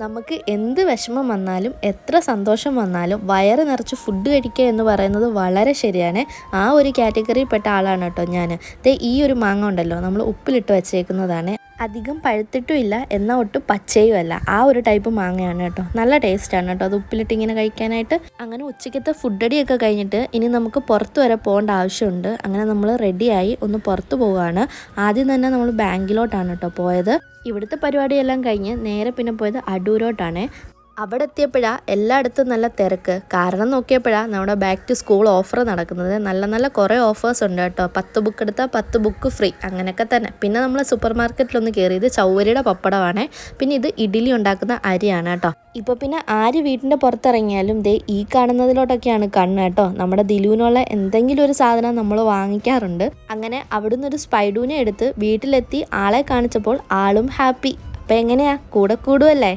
നമുക്ക് എന്ത് വിഷമം വന്നാലും എത്ര സന്തോഷം വന്നാലും വയറ് നിറച്ച് ഫുഡ് കഴിക്കുക എന്ന് പറയുന്നത് വളരെ ശരിയാണ്. ആ ഒരു കാറ്റഗറിയിൽ പെട്ട ആളാണ് കേട്ടോ ഞാൻ. ഈ ഒരു മാങ്ങ ഉണ്ടല്ലോ, നമ്മൾ ഉപ്പിലിട്ട് വെച്ചേക്കുന്നതാണ്. അധികം പഴുത്തിട്ടും ഇല്ല, എന്നാൽ ഒട്ടും പച്ചയും അല്ല. ആ ഒരു ടൈപ്പ് മാങ്ങയാണ് കേട്ടോ. നല്ല ടേസ്റ്റാണ് കേട്ടോ അത് ഉപ്പിലിട്ട് ഇങ്ങനെ കഴിക്കാനായിട്ട്. അങ്ങനെ ഉച്ചയ്ക്കത്തെ ഫുഡടിയൊക്കെ കഴിഞ്ഞിട്ട് ഇനി നമുക്ക് പുറത്ത് വരെ പോകേണ്ട ആവശ്യമുണ്ട്. അങ്ങനെ നമ്മൾ റെഡിയായി ഒന്ന് പുറത്ത് പോവുകയാണ്. ആദ്യം തന്നെ നമ്മൾ ബാങ്കിലോട്ടാണ് കേട്ടോ പോയത്. ഇവിടുത്തെ പരിപാടിയെല്ലാം കഴിഞ്ഞ് നേരെ പിന്നെ പോയത് അടൂരോട്ടാണ്. അവിടെ എത്തിയപ്പോഴാണ് എല്ലായിടത്തും നല്ല തിരക്ക്. കാരണം നോക്കിയപ്പോഴാണ് നമ്മുടെ ബാക്ക് ടു സ്കൂൾ ഓഫർ നടക്കുന്നത്. നല്ല നല്ല കുറേ ഓഫേഴ്സ് ഉണ്ട് കേട്ടോ. 10 ബുക്ക് എടുത്താൽ 10 ബുക്ക് ഫ്രീ, അങ്ങനെയൊക്കെ തന്നെ. പിന്നെ നമ്മൾ സൂപ്പർ മാർക്കറ്റിലൊന്ന് കയറിയത് ചൗവരിയുടെ പപ്പടമാണ്. പിന്നെ ഇത് ഇഡ്ഡലി ഉണ്ടാക്കുന്ന അരിയാണ് കേട്ടോ. ഇപ്പോൾ പിന്നെ ആര് വീട്ടിൻ്റെ പുറത്തിറങ്ങിയാലും ഈ കാണുന്നതിലോട്ടൊക്കെയാണ് കണ്ണ് കേട്ടോ. നമ്മുടെ ദിലുവിനുള്ള എന്തെങ്കിലും ഒരു സാധനം നമ്മൾ വാങ്ങിക്കാറുണ്ട്. അങ്ങനെ അവിടുന്ന് ഒരു സ്പൈഡൂനെ എടുത്ത് വീട്ടിലെത്തി ആളെ കാണിച്ചപ്പോൾ ആളും ഹാപ്പി. അപ്പം എങ്ങനെയാ, കൂടെ കൂടുമല്ലേ?